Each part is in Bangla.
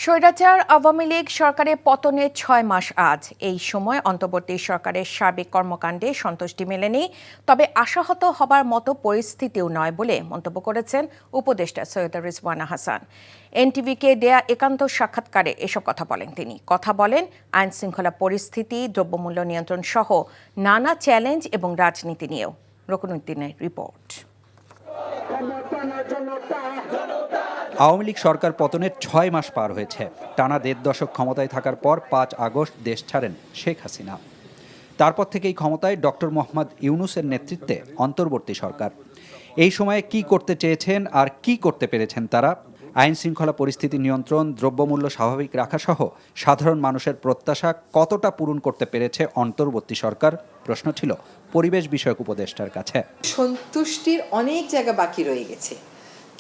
স্বৈরাচার আওয়ামী লীগ সরকারের পতনের ৬ মাস আজ। এই সময় অন্তর্বর্তী সরকারের সার্বিক কর্মকাণ্ডে সন্তুষ্টি মেলেনি, তবে আশাহত হবার মতো পরিস্থিতিও নয় বলে মন্তব্য করেছেন উপদেষ্টা সৈয়দা রিজওয়ানা হাসান। এনটিভিকে দেয়া একান্ত সাক্ষাৎকারে এসব কথা বলেন তিনি। কথা বলেন আইন শৃঙ্খলা পরিস্থিতি, দ্রব্যমূল্য নিয়ন্ত্রণ সহ নানা চ্যালেঞ্জ এবং রাজনীতি নিয়েও। রকুনুদ্দিনের রিপোর্ট। আওয়ামী লীগ সরকার পতনের ৬ মাস পার হয়েছে। টানা ১.৫ দশক ক্ষমতায় থাকার পর ৫ আগস্ট দেশ ছাড়েন শেখ হাসিনা। তারপর থেকেই ক্ষমতায় ডক্টর মোহাম্মদ ইউনূসের নেতৃত্বে অন্তর্বর্তী সরকার। এই সময়ে কি করতে চেয়েছেন আর কি করতে পেরেছেন তারা? আইন শৃঙ্খলা পরিস্থিতি নিয়ন্ত্রণ, দ্রব্যমূল্য স্বাভাবিক রাখাসহ সাধারণ মানুষের প্রত্যাশা কতটা পূরণ করতে পেরেছে অন্তর্বর্তী সরকার? প্রশ্ন ছিল পরিবেশ বিষয়ক উপদেষ্টার কাছে। সন্তুষ্টির অনেক জায়গা বাকি রয়ে গেছে,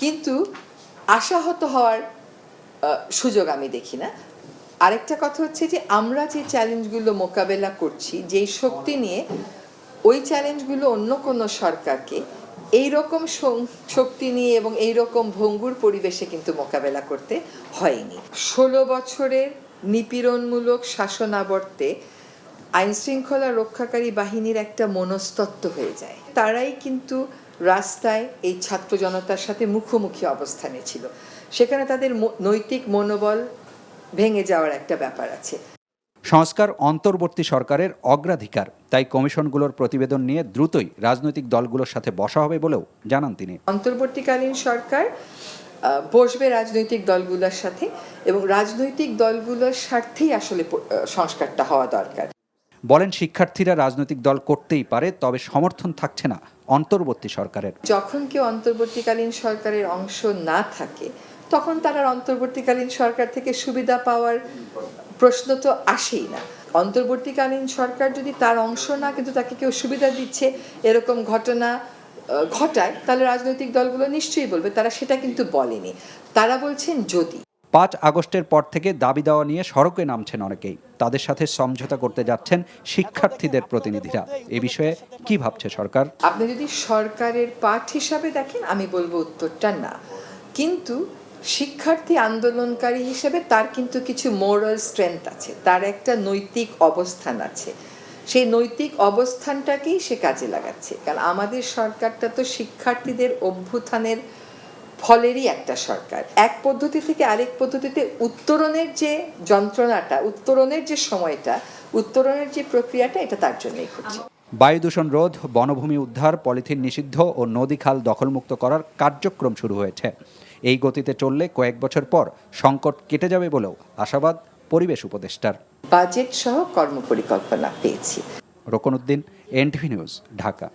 কিন্তু আশাহত হওয়ার সুযোগ আমি দেখি না। আরেকটা কথা হচ্ছে যে আমরা যে চ্যালেঞ্জগুলো মোকাবেলা করছি, যেই শক্তি নিয়ে, ওই চ্যালেঞ্জগুলো অন্য কোনো সরকারকে এইরকম শক্তি নিয়ে এবং এইরকম ভঙ্গুর পরিবেশে কিন্তু মোকাবেলা করতে হয়নি। ১৬ বছরের নিপীড়নমূলক শাসনাবর্তে আইন শৃঙ্খলা রক্ষাকারী বাহিনীর একটা মনস্তত্ত্ব হয়ে যায়। তারাই কিন্তু রাস্তায় এই ছাত্র জনতার সাথে মুখোমুখি অবস্থানে ছিল। সেখানে তাদের নৈতিক মনোবল ভেঙে যাওয়ার একটা ব্যাপার আছে। সংস্কার অন্তর্বর্তী সরকারের অগ্রাধিকার, তাই কমিশনগুলোর প্রতিবেদন নিয়ে দ্রুতই রাজনৈতিক দলগুলোর সাথে বসা হবে বলেও জানান তিনি। অন্তর্বর্তীকালীন সরকার বসবে রাজনৈতিক দলগুলোর সাথে, এবং রাজনৈতিক দলগুলোর স্বার্থেই আসলে সংস্কারটা হওয়া দরকার। বলেন শিক্ষার্থীরা রাজনৈতিক দল করতেই পারে, তবে সমর্থন থাকছে না অন্তর্বর্তী সরকারের। যখন কেউ অন্তর্বর্তীকালীন সরকারের অংশ না থাকে, তখন তারা অন্তর্বর্তীকালীন সরকার থেকে সুবিধা পাওয়ার প্রশ্ন তো আসেই না। অন্তর্বর্তীকালীন সরকার যদি তার অংশ না, কিন্তু তাকে কেউ সুবিধা দিচ্ছে এরকম ঘটনা ঘটায়, তাহলে রাজনৈতিক দলগুলো নিশ্চয়ই বলবে। তারা সেটা কিন্তু বলেনি, তারা বলছেন যদি। ৫ আগস্টের পর থেকে দাবি দেওয়া নিয়ে সড়কে নামছেন অনেকেই। তাদের সাথে সমঝোতা করতে যাচ্ছেন শিক্ষার্থীদের প্রতিনিধিরা। এ বিষয়ে কি ভাবছে সরকার? আপনি যদি সরকারের পাঠ হিসাবে দেখেন, আমি বলবো উত্তরটা না। কিন্তু শিক্ষার্থী আন্দোলনকারী হিসেবে তার কিন্তু কিছু মোরাল স্ট্রেংথ আছে, তার একটা নৈতিক অবস্থান আছে। সেই নৈতিক অবস্থানটাকেই সে কাজে লাগাচ্ছে। কারণ আমাদের সরকারটা তো শিক্ষার্থীদের অভ্যুত্থানের ফলেরই একটা সরকার। এক পদ্ধতি থেকে আরেক পদ্ধতিতে উত্তরণের যে যন্ত্রণাটা, উত্তরণের যে সময়টা, উত্তরণের যে প্রক্রিয়াটা, এটা তার জন্যই হচ্ছে। বায়ু দূষণ রোধ, বনভূমি উদ্ধার, পলিথিন নিষিদ্ধ ও নদী খাল দখলমুক্ত করার কার্যক্রম শুরু হয়েছে। এই গতিতে চললে কয়েক বছর পর সংকট কেটে যাবে বলেও আশাবাদ পরিবেশ উপদেষ্টার। বাজেট সহ কর্মপরিকল্পনা পেয়েছি। Rokunuddin, NTV news, Dhaka.